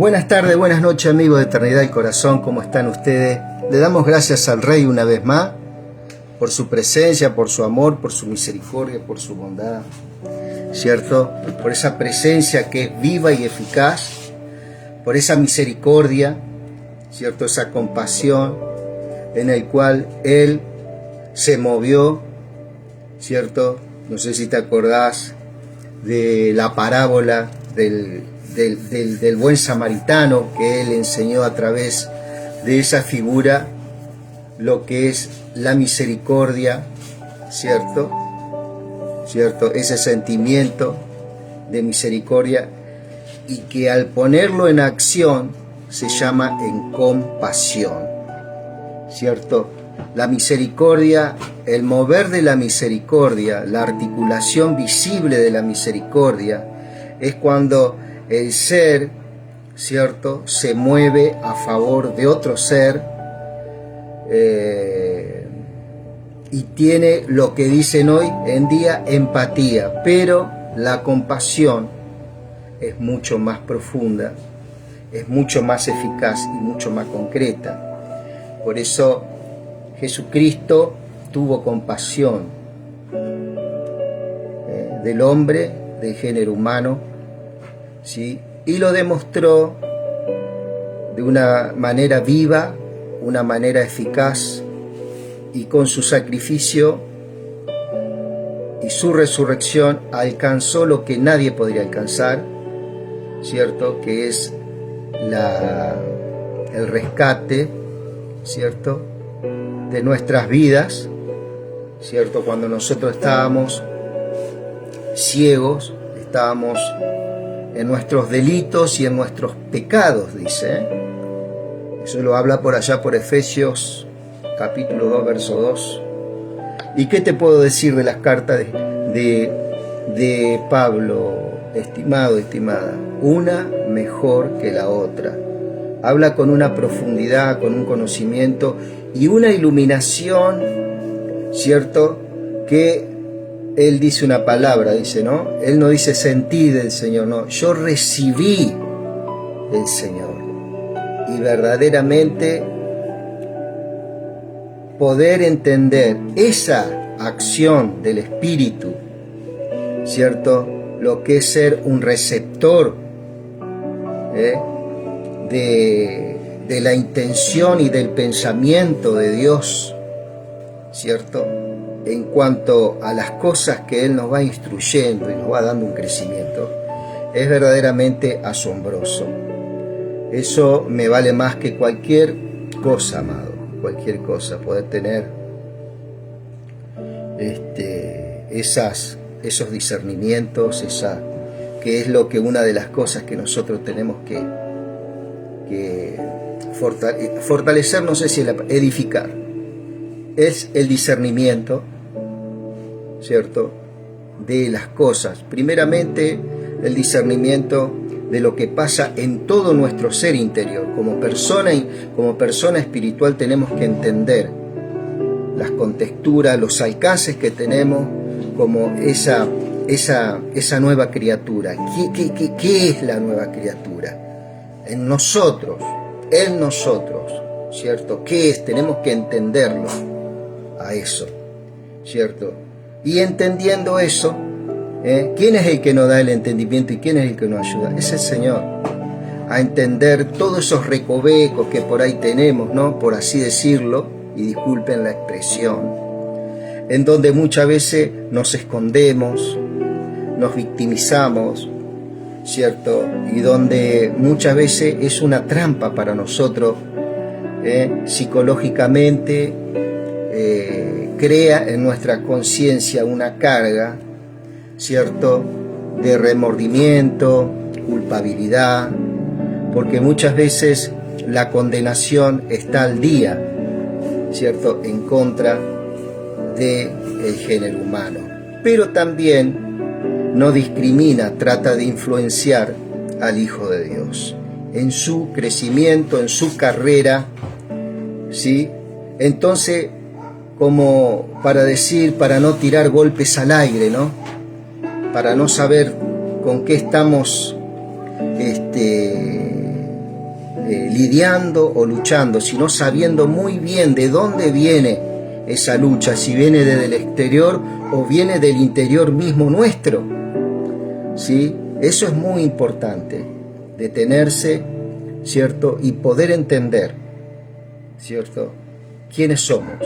Buenas tardes, buenas noches, amigos de Eternidad y Corazón, ¿cómo están ustedes? Le damos gracias al Rey una vez más por su presencia, por su amor, por su misericordia, por su bondad, ¿cierto? Por esa presencia que es viva y eficaz, por esa misericordia, ¿cierto? Esa compasión en el cual Él se movió, ¿cierto? No sé si te acordás de la parábola del buen samaritano, que Él enseñó a través de esa figura lo que es la misericordia, ¿cierto? Ese sentimiento de misericordia, y que al ponerlo en acción se llama en compasión, ¿cierto? La misericordia, el mover de la misericordia, la articulación visible de la misericordia, es cuando el ser, ¿cierto?, se mueve a favor de otro ser y tiene lo que dicen hoy en día empatía, pero la compasión es mucho más profunda, es mucho más eficaz y mucho más concreta. Por eso Jesucristo tuvo compasión del hombre, del género humano, ¿sí? Y lo demostró de una manera viva, una manera eficaz, y con su sacrificio y su resurrección alcanzó lo que nadie podría alcanzar, ¿cierto? Que es el rescate, ¿cierto?, de nuestras vidas, ¿cierto? Cuando nosotros estábamos ciegos, estábamos en nuestros delitos y en nuestros pecados, dice. Eso lo habla por allá por Efesios capítulo 2, verso 2. ¿Y qué te puedo decir de las cartas de Pablo, estimado, estimada? Una mejor que la otra. Habla con una profundidad, con un conocimiento y una iluminación, ¿cierto? Que Él dice una palabra, dice, ¿no? Él no dice sentí del Señor, no. Yo recibí del Señor. Y verdaderamente poder entender esa acción del Espíritu, ¿cierto? Lo que es ser un receptor de la intención y del pensamiento de Dios, ¿cierto?, en cuanto a las cosas que Él nos va instruyendo y nos va dando un crecimiento, es verdaderamente asombroso. Eso me vale más que cualquier cosa, amado, cualquier cosa, poder tener esos discernimientos, que es lo que una de las cosas que nosotros tenemos que fortalecer, no sé si edificar, es el discernimiento, ¿cierto?, de las cosas. Primeramente, el discernimiento de lo que pasa en todo nuestro ser interior. Como persona espiritual tenemos que entender las contexturas, los alcances que tenemos como esa nueva criatura. ¿Qué es la nueva criatura? En nosotros, ¿cierto? ¿Qué es? Tenemos que entenderlo a eso, ¿cierto? Y entendiendo eso, ¿quién es el que nos da el entendimiento y quién es el que nos ayuda? Es el Señor. A entender todos esos recovecos que por ahí tenemos, ¿no?, por así decirlo, y disculpen la expresión, en donde muchas veces nos escondemos, nos victimizamos, ¿cierto? Y donde muchas veces es una trampa para nosotros, psicológicamente, crea en nuestra conciencia una carga, ¿cierto?, de remordimiento, culpabilidad, porque muchas veces la condenación está al día, ¿cierto?, en contra del género humano. Pero también no discrimina, trata de influenciar al Hijo de Dios en su crecimiento, en su carrera, ¿sí? Entonces, como para decir, para no tirar golpes al aire, ¿no?, para no saber con qué estamos lidiando o luchando, sino sabiendo muy bien de dónde viene esa lucha, si viene desde el exterior o viene del interior mismo nuestro. ¿Sí? Eso es muy importante, detenerse, ¿cierto? Y poder entender, ¿cierto?, quiénes somos,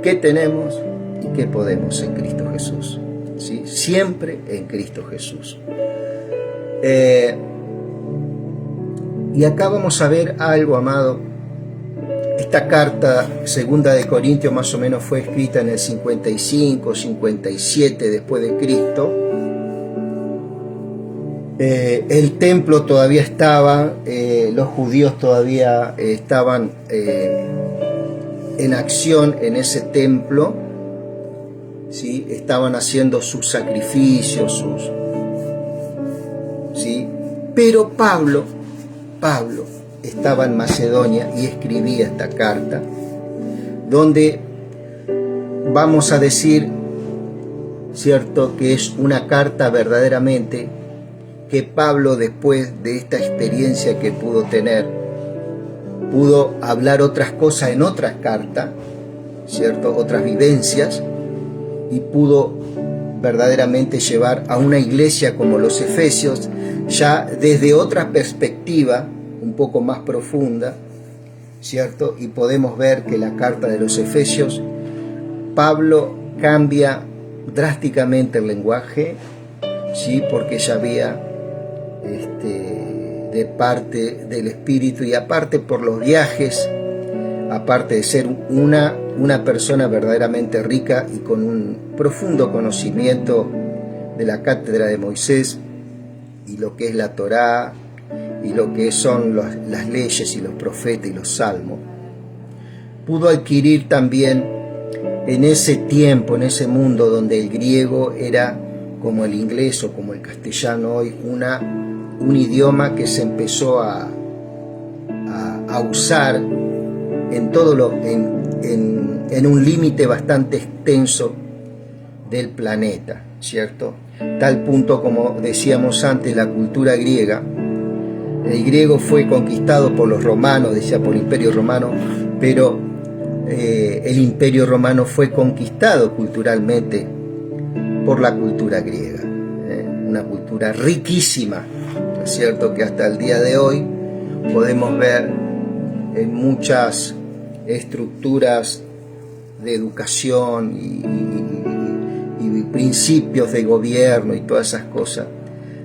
qué tenemos y qué podemos en Cristo Jesús. ¿Sí? Siempre en Cristo Jesús. Y acá vamos a ver algo, amado. Esta carta, segunda de Corintios, más o menos fue escrita en el 55, 57 después de Cristo. El templo todavía estaba, los judíos todavía estaban en acción en ese templo, ¿sí? Estaban haciendo sus sacrificios, ¿sí? Pero Pablo estaba en Macedonia y escribía esta carta, donde vamos a decir, ¿cierto?, que es una carta verdaderamente que Pablo, después de esta experiencia que pudo tener, pudo hablar otras cosas en otras cartas, ¿cierto?, otras vivencias, y pudo verdaderamente llevar a una iglesia como los Efesios, ya desde otra perspectiva, un poco más profunda, ¿cierto? Y podemos ver que la carta de los Efesios, Pablo cambia drásticamente el lenguaje, ¿sí? Porque ya había de parte del Espíritu, y aparte por los viajes, aparte de ser una persona verdaderamente rica y con un profundo conocimiento de la cátedra de Moisés y lo que es la Torá y lo que son las leyes y los profetas y los salmos, pudo adquirir también en ese tiempo, en ese mundo donde el griego era como el inglés o como el castellano hoy, un idioma que se empezó a usar en todo en un límite bastante extenso del planeta, ¿cierto? Tal punto, como decíamos antes, la cultura griega, el griego fue conquistado por los romanos, decía por el Imperio Romano, pero el Imperio Romano fue conquistado culturalmente por la cultura griega, una cultura riquísima, ¿no es cierto?, que hasta el día de hoy podemos ver en muchas estructuras de educación y principios de gobierno y todas esas cosas,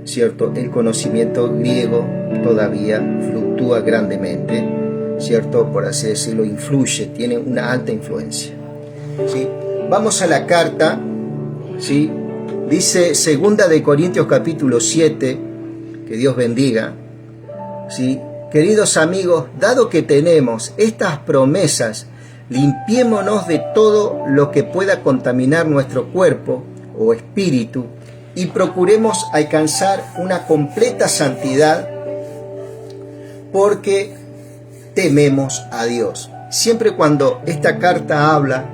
¿cierto? El conocimiento griego todavía fluctúa grandemente, ¿cierto? Por así decirlo, influye, tiene una alta influencia, ¿sí? Vamos a la carta, ¿sí? Dice segunda de Corintios capítulo 7, que Dios bendiga, ¿sí? Queridos amigos, dado que tenemos estas promesas, limpiémonos de todo lo que pueda contaminar nuestro cuerpo o espíritu y procuremos alcanzar una completa santidad porque tememos a Dios. Siempre cuando esta carta habla,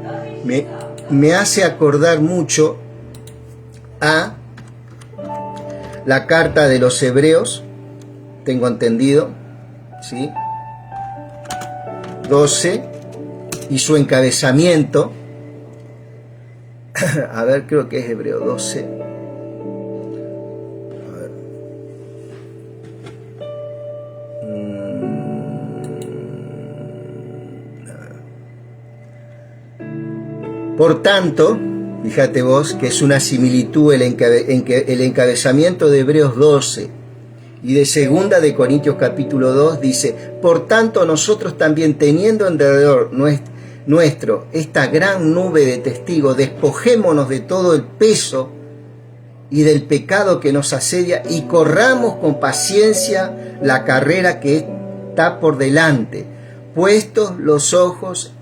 me hace acordar mucho a la carta de los Hebreos, tengo entendido, ¿sí? 12, y su encabezamiento, a ver, creo que es Hebreo 12, a ver. Por tanto, fíjate vos que es una similitud el encabezamiento de Hebreos 12 y de segunda de Corintios capítulo 2 dice: por tanto nosotros también, teniendo alrededor nuestro esta gran nube de testigos, despojémonos de todo el peso y del pecado que nos asedia y corramos con paciencia la carrera que está por delante, puestos los ojos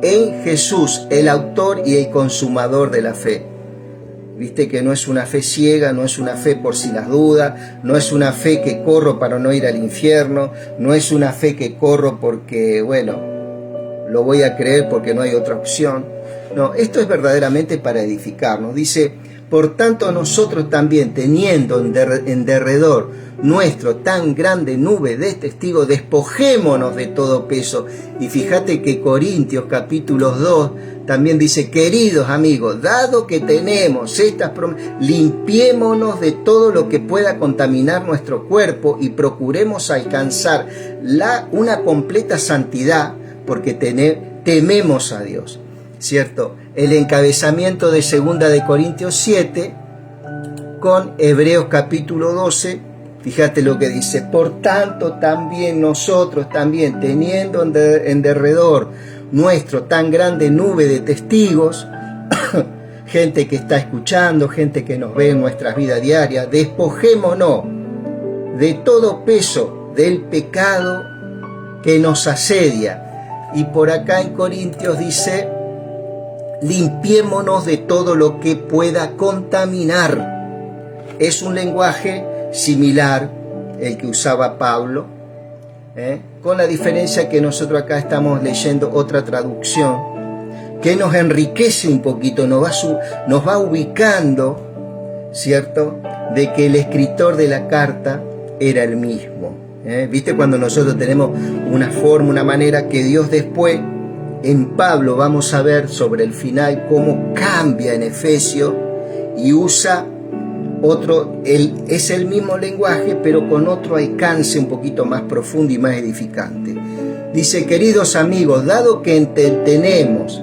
en Jesús, el autor y el consumador de la fe. Viste que no es una fe ciega, no es una fe por si las dudas, no es una fe que corro para no ir al infierno, no es una fe que corro porque, bueno, lo voy a creer porque no hay otra opción. No, esto es verdaderamente para edificarnos. Dice: Por tanto nosotros también, teniendo en derredor nuestro tan grande nube de testigos, despojémonos de todo peso. Y fíjate que Corintios capítulo 2 también dice, queridos amigos, dado que tenemos estas promesas, limpiémonos de todo lo que pueda contaminar nuestro cuerpo y procuremos alcanzar una completa santidad, porque tememos a Dios, ¿cierto? El encabezamiento de 2 de Corintios 7 con Hebreos capítulo 12, fíjate lo que dice, por tanto también nosotros también, teniendo en derredor nuestro tan grande nube de testigos, gente que está escuchando, gente que nos ve en nuestras vidas diarias, despojémonos de todo peso del pecado que nos asedia. Y por acá en Corintios dice, limpiémonos de todo lo que pueda contaminar. Es un lenguaje similar el que usaba Pablo, con la diferencia que nosotros acá estamos leyendo otra traducción que nos enriquece un poquito, nos va ubicando, ¿cierto?, de que el escritor de la carta era el mismo. ¿Viste? Cuando nosotros tenemos una forma, una manera que Dios después, en Pablo vamos a ver sobre el final cómo cambia en Efesios y usa es el mismo lenguaje, pero con otro alcance un poquito más profundo y más edificante. Dice, queridos amigos, dado que tenemos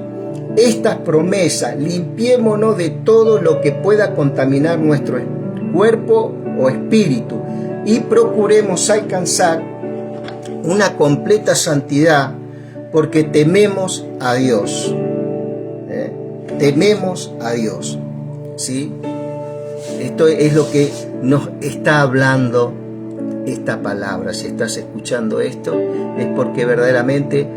estas promesas, limpiémonos de todo lo que pueda contaminar nuestro cuerpo o espíritu y procuremos alcanzar una completa santidad, porque tememos a Dios. Tememos a Dios, ¿sí? Esto es lo que nos está hablando esta palabra. Si estás escuchando esto, es porque verdaderamente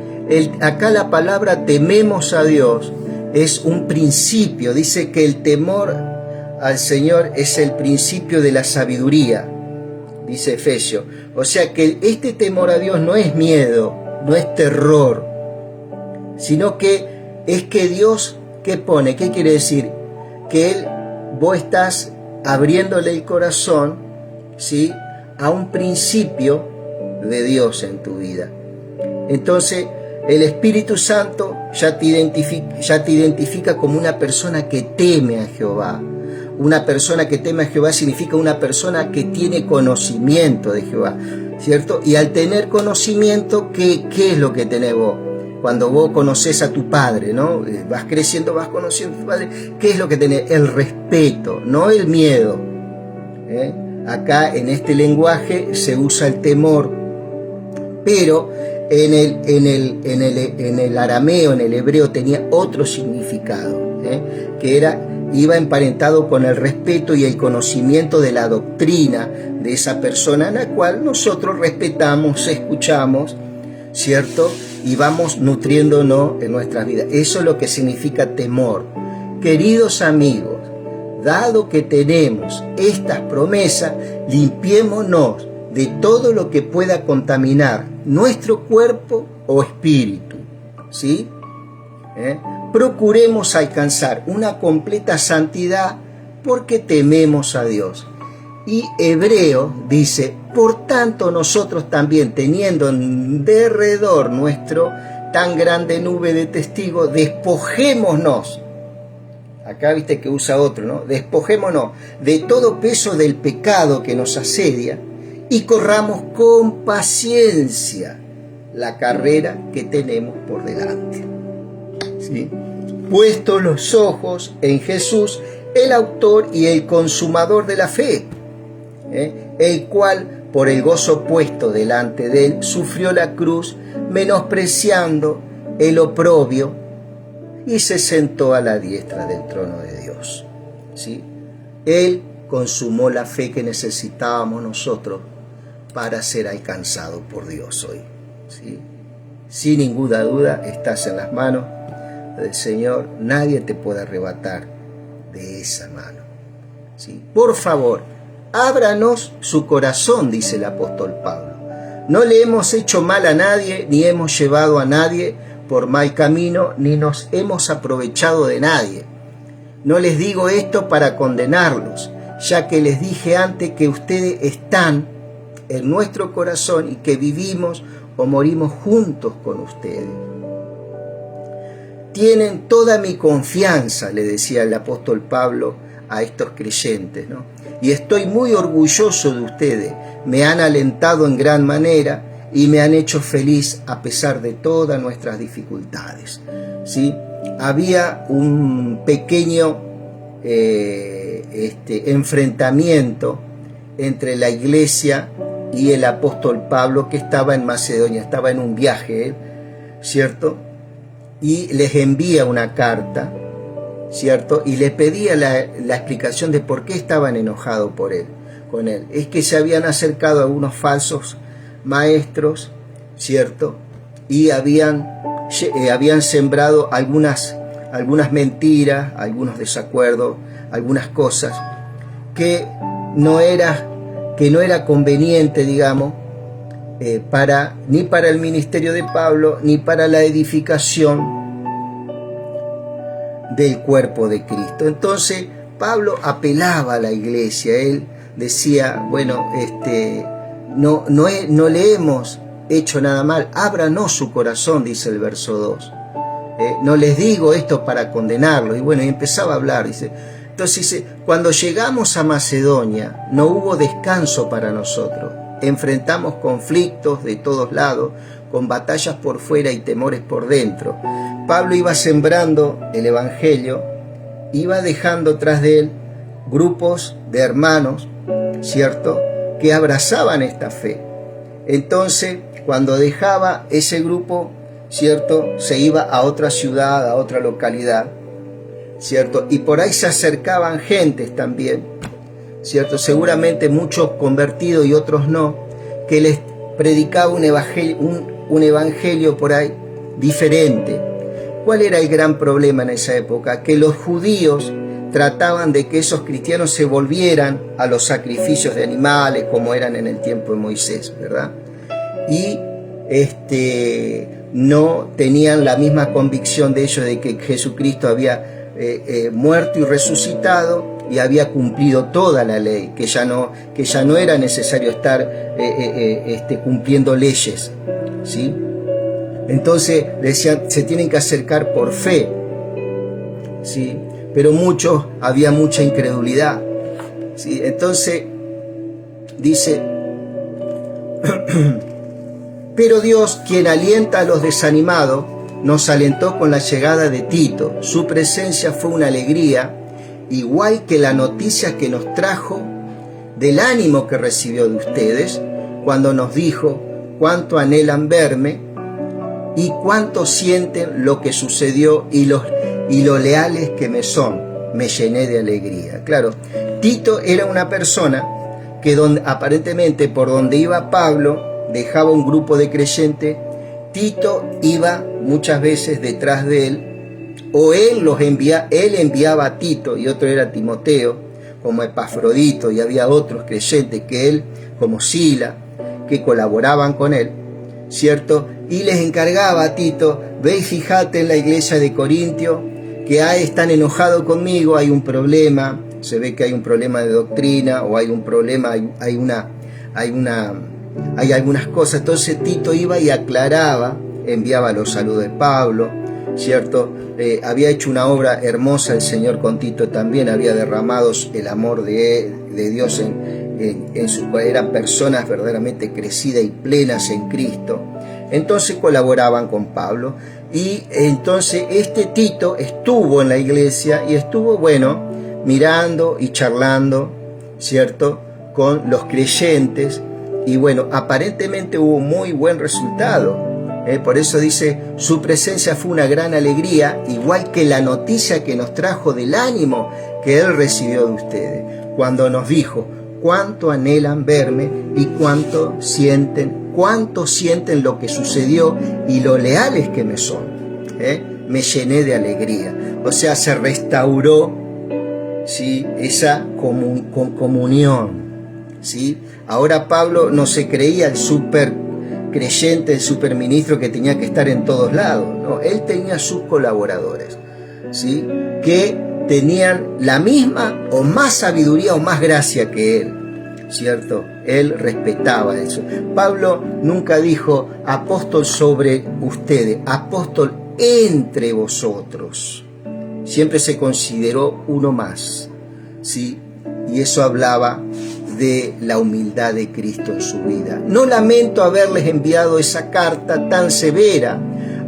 acá la palabra tememos a Dios es un principio. Dice que el temor al Señor es el principio de la sabiduría, dice Efesios. O sea que este temor a Dios no es miedo, no es terror, sino que es que Dios, ¿qué pone? ¿Qué quiere decir? Que vos estás abriéndole el corazón, ¿sí?, a un principio de Dios en tu vida. Entonces el Espíritu Santo ya te identifica como una persona que teme a Jehová. Una persona que teme a Jehová significa una persona que tiene conocimiento de Jehová, ¿cierto? Y al tener conocimiento, ¿qué es lo que tenés vos? Cuando vos conoces a tu padre, ¿no? Vas creciendo, vas conociendo a tu padre. ¿Qué es lo que tenés? El respeto, no el miedo. Acá en este lenguaje se usa el temor, pero en el arameo, en el hebreo, tenía otro significado, que iba emparentado con el respeto y el conocimiento de la doctrina de esa persona, en la cual nosotros respetamos, escuchamos, ¿cierto? Y vamos nutriéndonos en nuestras vidas. Eso es lo que significa temor. Queridos amigos, dado que tenemos estas promesas, limpiémonos de todo lo que pueda contaminar nuestro cuerpo o espíritu, ¿sí? Procuremos alcanzar una completa santidad porque tememos a Dios. Y Hebreo dice, por tanto nosotros también, teniendo en derredor nuestro tan grande nube de testigos, despojémonos. Acá viste que usa otro, ¿no? Despojémonos de todo peso del pecado que nos asedia y corramos con paciencia la carrera que tenemos por delante, ¿sí? Puesto los ojos en Jesús, el autor y el consumador de la fe, el cual por el gozo puesto delante de él sufrió la cruz, menospreciando el oprobio, y se sentó a la diestra del trono de Dios, ¿sí? Él consumó la fe que necesitábamos nosotros para ser alcanzados por Dios hoy, ¿sí? Sin ninguna duda estás en las manos del Señor, nadie te puede arrebatar de esa mano, ¿sí? Por favor, ábranos su corazón, dice el apóstol Pablo. No le hemos hecho mal a nadie, ni hemos llevado a nadie por mal camino, ni nos hemos aprovechado de nadie. No les digo esto para condenarlos, ya que les dije antes que ustedes están en nuestro corazón y que vivimos o morimos juntos con ustedes. Tienen toda mi confianza, le decía el apóstol Pablo a estos creyentes, ¿no? Y estoy muy orgulloso de ustedes. Me han alentado en gran manera y me han hecho feliz a pesar de todas nuestras dificultades, ¿sí? Había un pequeño enfrentamiento entre la iglesia y el apóstol Pablo, que estaba en Macedonia, estaba en un viaje, ¿cierto? Y les envía una carta, ¿cierto? Y le pedía la explicación de por qué estaban enojados con él. Es que se habían acercado a unos falsos maestros, ¿cierto? Y habían sembrado algunas mentiras, algunos desacuerdos, algunas cosas que no era conveniente, digamos, ni para el ministerio de Pablo, ni para la edificación del cuerpo de Cristo. Entonces Pablo apelaba a la iglesia. Él decía, bueno, no le hemos hecho nada mal, ábranos su corazón, dice el verso 2. No les digo esto para condenarlo. Y bueno, y empezaba a hablar, dice. Entonces dice, cuando llegamos a Macedonia no hubo descanso para nosotros. Enfrentamos conflictos de todos lados, con batallas por fuera y temores por dentro. Pablo iba sembrando el evangelio, iba dejando tras de él grupos de hermanos, ¿cierto?, que abrazaban esta fe. Entonces, cuando dejaba ese grupo, ¿cierto?, se iba a otra ciudad, a otra localidad, ¿cierto? Y por ahí se acercaban gentes también, ¿cierto? Seguramente muchos convertidos y otros no, que les predicaba un evangelio por ahí diferente. ¿Cuál era el gran problema en esa época? Que los judíos trataban de que esos cristianos se volvieran a los sacrificios de animales como eran en el tiempo de Moisés, ¿verdad? Y no tenían la misma convicción de ellos de que Jesucristo había muerto y resucitado y había cumplido toda la ley, que ya no era necesario estar cumpliendo leyes, ¿sí? Entonces decían, se tienen que acercar por fe, ¿sí? Pero había mucha incredulidad, ¿sí? Entonces dice, pero Dios, quien alienta a los desanimados, nos alentó con la llegada de Tito. Su presencia fue una alegría, igual que la noticia que nos trajo del ánimo que recibió de ustedes, cuando nos dijo cuánto anhelan verme y cuánto sienten lo que sucedió y lo leales que me son. Me llené de alegría. Claro, Tito era una persona que aparentemente por donde iba Pablo dejaba un grupo de creyentes. Tito iba muchas veces detrás de él, o él enviaba a Tito, y otro era Timoteo, como Epafrodito, y había otros creyentes que él, como Sila, que colaboraban con él, ¿cierto? Y les encargaba a Tito, ve y fíjate en la iglesia de Corintio, que están enojados conmigo, hay un problema, se ve que hay un problema de doctrina, o hay un problema, hay algunas cosas. Entonces Tito iba y aclaraba, enviaba los saludos de Pablo, ¿cierto? Había hecho una obra hermosa el Señor con Tito también, había derramado el amor de Dios en su cual eran personas verdaderamente crecidas y plenas en Cristo. Entonces colaboraban con Pablo, y entonces este Tito estuvo en la iglesia y estuvo, bueno, mirando y charlando, ¿cierto?, con los creyentes. Y bueno, aparentemente hubo muy buen resultado. Por eso dice, su presencia fue una gran alegría, igual que la noticia que nos trajo del ánimo que él recibió de ustedes, cuando nos dijo cuánto anhelan verme y cuánto sienten lo que sucedió y lo leales que me son. Me llené de alegría. O sea, se restauró, ¿sí?, esa comunión, ¿sí? Ahora Pablo no se creía el super creyente, el super ministro que tenía que estar en todos lados, ¿no? Él tenía sus colaboradores, ¿sí?, que tenían la misma o más sabiduría o más gracia que él, ¿cierto? Él respetaba eso. Pablo nunca dijo apóstol sobre ustedes, apóstol entre vosotros. Siempre se consideró uno más, ¿sí? Y eso hablaba de la humildad de Cristo en su vida. No lamento haberles enviado esa carta tan severa,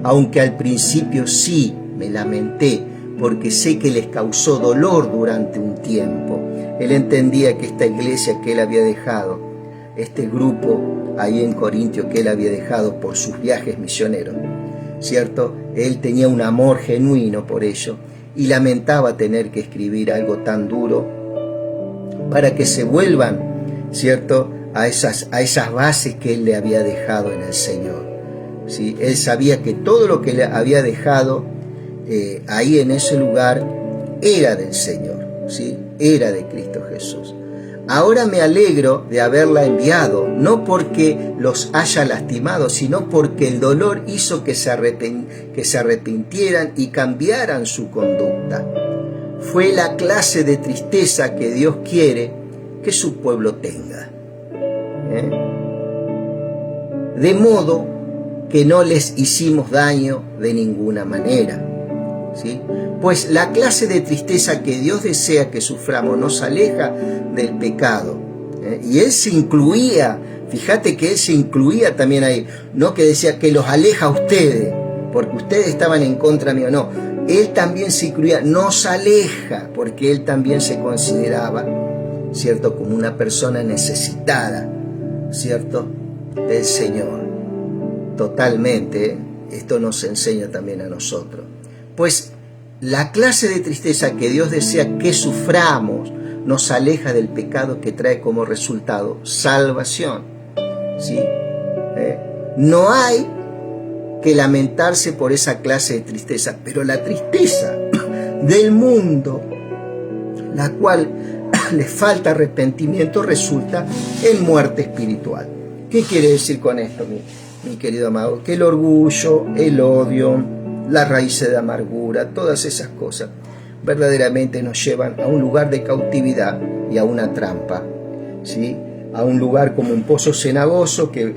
aunque al principio sí me lamenté, porque sé que les causó dolor durante un tiempo. Él entendía que esta iglesia que él había dejado, este grupo ahí en Corintio que él había dejado por sus viajes misioneros, ¿cierto? Él tenía un amor genuino por ello y lamentaba tener que escribir algo tan duro para que se vuelvan, ¿cierto?, a esas bases que él le había dejado en el Señor, ¿sí? Él sabía que todo lo que le había dejado ahí en ese lugar era del Señor, ¿sí? Era de Cristo Jesús. Ahora me alegro de haberla enviado, no porque los haya lastimado, sino porque el dolor hizo que se arrepintieran y cambiaran su conducta. Fue la clase de tristeza que Dios quiere que su pueblo tenga. De modo que no les hicimos daño de ninguna manera, ¿sí? Pues la clase de tristeza que Dios desea que suframos nos aleja del pecado. Y Él se incluía, fíjate que Él se incluía también ahí, no que decía que los aleja a ustedes, porque ustedes estaban en contra mío, no. Él también se incluía, nos aleja, porque Él también se consideraba, ¿cierto?, como una persona necesitada, ¿cierto?, del Señor. Totalmente, esto nos enseña también a nosotros. Pues la clase de tristeza que Dios desea que suframos nos aleja del pecado que trae como resultado salvación, ¿sí? No hay que lamentarse por esa clase de tristeza, pero la tristeza del mundo, la cual le falta arrepentimiento, resulta en muerte espiritual. ¿Qué quiere decir con esto, mi querido amado? Que el orgullo, el odio, las raíces de amargura, todas esas cosas verdaderamente nos llevan a un lugar de cautividad y a una trampa, ¿sí? A un lugar como un pozo cenagoso que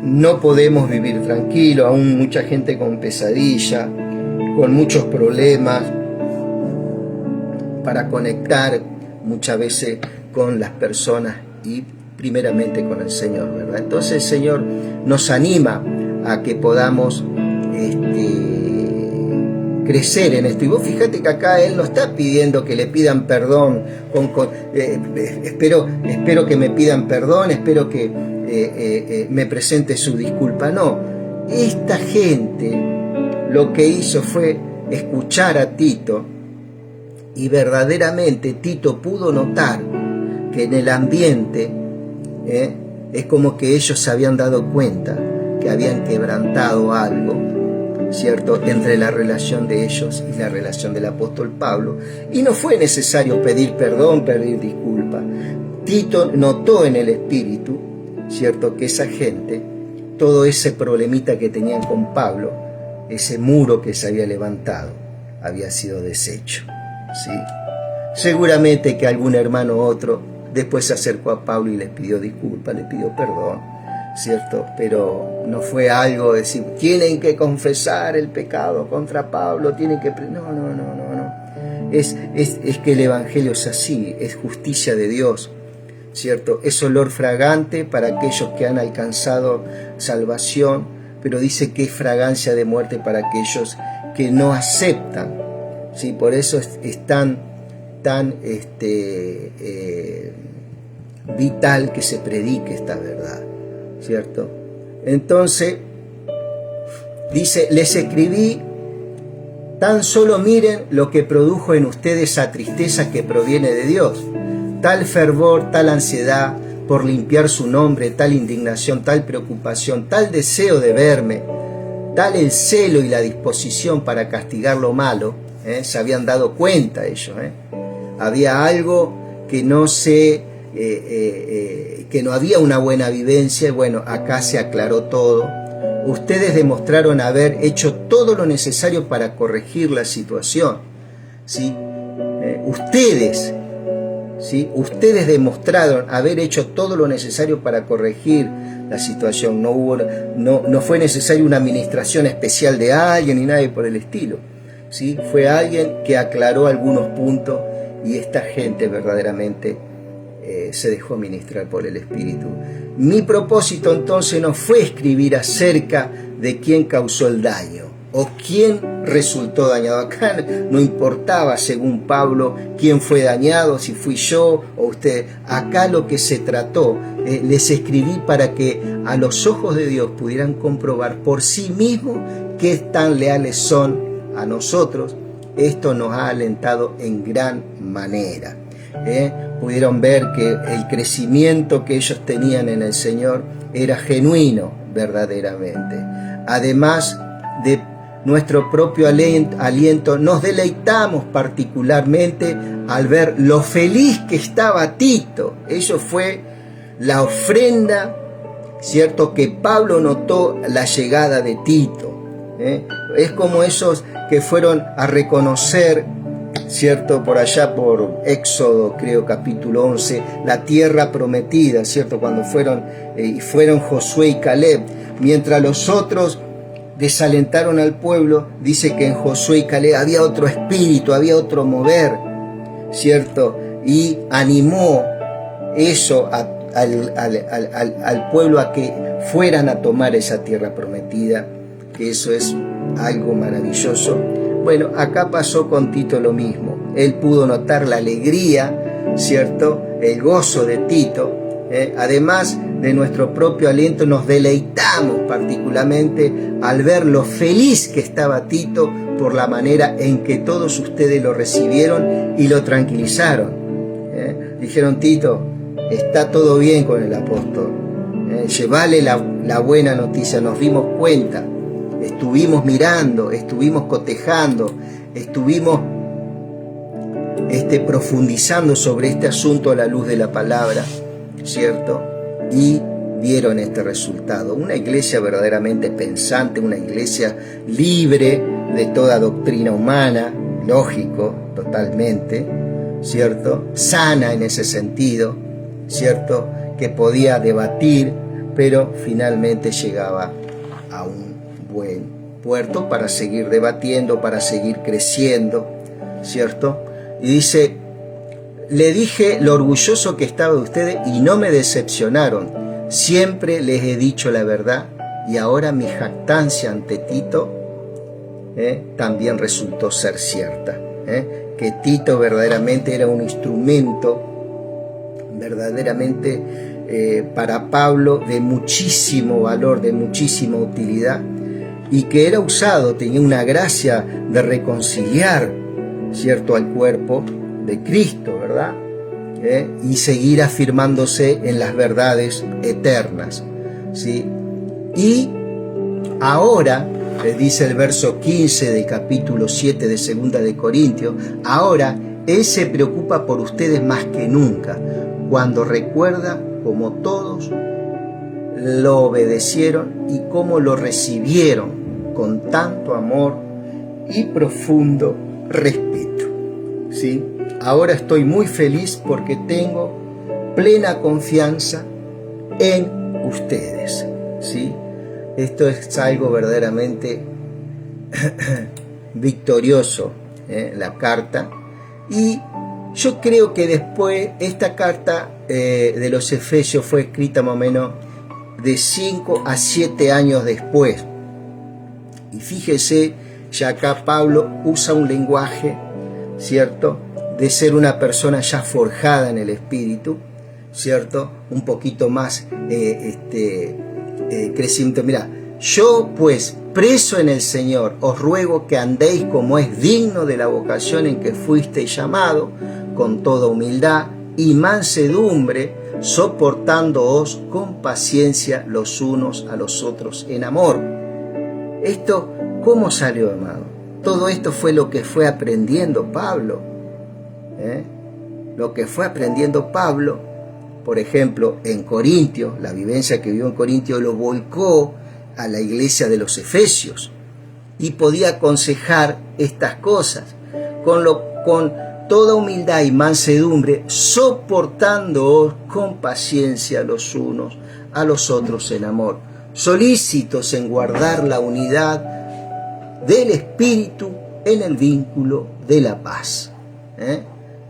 no podemos vivir tranquilo, aún mucha gente con pesadilla, con muchos problemas para conectar muchas veces con las personas y primeramente con el Señor, ¿verdad? Entonces el Señor nos anima a que podamos crecer en esto. Y vos fíjate que acá Él no está pidiendo que le pidan perdón, espero que me pidan perdón, espero que me presente su disculpa. No, esta gente lo que hizo fue escuchar a Tito, y verdaderamente Tito pudo notar que en el ambiente es como que ellos se habían dado cuenta que habían quebrantado algo, ¿cierto?, entre la relación de ellos y la relación del apóstol Pablo, y no fue necesario pedir perdón, pedir disculpa. Tito notó en el espíritu, ¿cierto?, que esa gente, todo ese problemita que tenían con Pablo, ese muro que se había levantado, había sido deshecho, ¿sí? Seguramente que algún hermano u otro después se acercó a Pablo y le pidió disculpas, le pidió perdón, ¿cierto? Pero no fue algo de decir, tienen que confesar el pecado contra Pablo, tienen que... No. Es que el Evangelio es así, es justicia de Dios, ¿cierto? Es olor fragante para aquellos que han alcanzado salvación, pero dice que es fragancia de muerte para aquellos que no aceptan, ¿sí? Por eso es tan vital que se predique esta verdad, ¿cierto? Entonces dice, les escribí, tan solo miren lo que produjo en ustedes esa tristeza que proviene de Dios, tal fervor, tal ansiedad por limpiar su nombre, tal indignación, tal preocupación, tal deseo de verme, tal el celo y la disposición para castigar lo malo. Se habían dado cuenta ellos, había algo que que no había una buena vivencia, y bueno, acá se aclaró todo. Ustedes demostraron haber hecho todo lo necesario para corregir la situación, ¿sí? Ustedes, ¿sí? Ustedes demostraron haber hecho todo lo necesario para corregir la situación. No fue necesaria una administración especial de alguien ni nadie por el estilo, ¿sí? Fue alguien que aclaró algunos puntos y esta gente verdaderamente se dejó ministrar por el Espíritu. Mi propósito entonces no fue escribir acerca de quién causó el daño o quién resultó dañado. Acá no importaba, según Pablo, quién fue dañado, si fui yo o usted. Acá lo que se trató, les escribí para que a los ojos de Dios pudieran comprobar por sí mismos qué tan leales son a nosotros. Esto nos ha alentado en gran manera. Pudieron ver que el crecimiento que ellos tenían en el Señor era genuino verdaderamente. Además de nuestro propio aliento, nos deleitamos particularmente al ver lo feliz que estaba Tito. Eso fue la ofrenda, ¿cierto?, que Pablo notó la llegada de Tito. Es como esos que fueron a reconocer, ¿cierto?, por allá por Éxodo, creo, capítulo 11, la tierra prometida, ¿cierto?, cuando fueron Josué y Caleb, mientras los otros desalentaron al pueblo. Dice que en Josué y Caleb había otro espíritu, había otro mover, ¿cierto?, y animó eso al pueblo a que fueran a tomar esa tierra prometida, que eso es algo maravilloso. Bueno, acá pasó con Tito lo mismo. Él pudo notar la alegría, ¿cierto?, el gozo de Tito. Además de nuestro propio aliento, nos deleitamos particularmente al ver lo feliz que estaba Tito por la manera en que todos ustedes lo recibieron y lo tranquilizaron. Dijeron: Tito, está todo bien con el apóstol. Llevale la buena noticia. Nos dimos cuenta. Estuvimos mirando, estuvimos cotejando, estuvimos profundizando sobre este asunto a la luz de la palabra, ¿cierto? Y vieron este resultado. Una iglesia verdaderamente pensante, una iglesia libre de toda doctrina humana, lógico, totalmente, ¿cierto? Sana en ese sentido, ¿cierto? Que podía debatir, pero finalmente llegaba a un buen puerto para seguir debatiendo, para seguir creciendo, ¿cierto? Y dice: le dije lo orgulloso que estaba de ustedes y no me decepcionaron. Siempre les he dicho la verdad y ahora mi jactancia ante Tito también resultó ser cierta. Que Tito verdaderamente era un instrumento verdaderamente para Pablo de muchísimo valor, de muchísima utilidad, y que era usado, tenía una gracia de reconciliar, ¿cierto?, al cuerpo de Cristo, ¿verdad? Y seguir afirmándose en las verdades eternas, ¿sí? Y ahora, les dice el verso 15 del capítulo 7 de 2 de Corintios, ahora Él se preocupa por ustedes más que nunca, cuando recuerda cómo todos lo obedecieron y cómo lo recibieron con tanto amor y profundo respeto, ¿sí? Ahora estoy muy feliz porque tengo plena confianza en ustedes, ¿sí? Esto es algo verdaderamente victorioso, la carta. Y yo creo que después esta carta de los Efesios fue escrita más o menos de 5 a 7 años después. Y fíjese, ya acá Pablo usa un lenguaje, ¿cierto?, de ser una persona ya forjada en el Espíritu, ¿cierto?, un poquito más crecimiento. Mira: yo pues, preso en el Señor, os ruego que andéis como es digno de la vocación en que fuisteis llamado, con toda humildad y mansedumbre, soportándoos con paciencia los unos a los otros en amor. Esto, ¿cómo salió, amado? Todo esto fue lo que fue aprendiendo Pablo. Lo que fue aprendiendo Pablo, por ejemplo, en Corintios, la vivencia que vivió en Corintios lo volcó a la iglesia de los Efesios y podía aconsejar estas cosas, con lo con toda humildad y mansedumbre, soportándoos con paciencia los unos a los otros en amor, solícitos en guardar la unidad del Espíritu en el vínculo de la paz.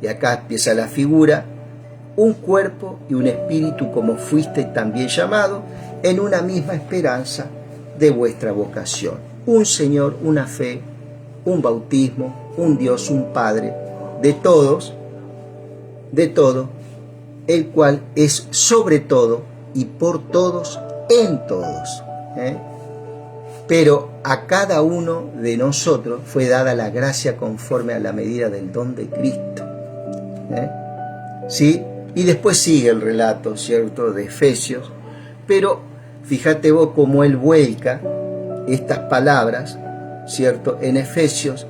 Y acá empieza la figura, un cuerpo y un espíritu como fuisteis también llamados, en una misma esperanza de vuestra vocación. Un Señor, una fe, un bautismo, un Dios, un Padre, de todos, de todo, el cual es sobre todo y por todos, en todos. Pero a cada uno de nosotros fue dada la gracia conforme a la medida del don de Cristo. ¿Sí? Y después sigue el relato, ¿cierto?, de Efesios, pero fíjate vos cómo él vuelca estas palabras, ¿cierto?, en Efesios,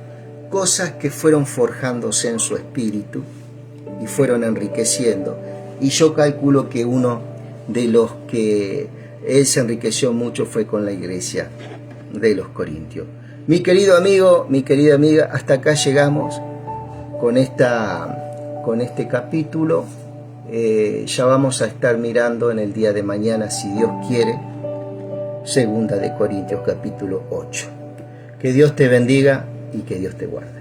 cosas que fueron forjándose en su espíritu y fueron enriqueciendo. Y yo calculo que uno de los que él se enriqueció mucho fue con la iglesia de los Corintios. Mi querido amigo, mi querida amiga, hasta acá llegamos con este capítulo. Ya vamos a estar mirando en el día de mañana, si Dios quiere, Segunda de Corintios capítulo 8. Que Dios te bendiga y que Dios te guarde.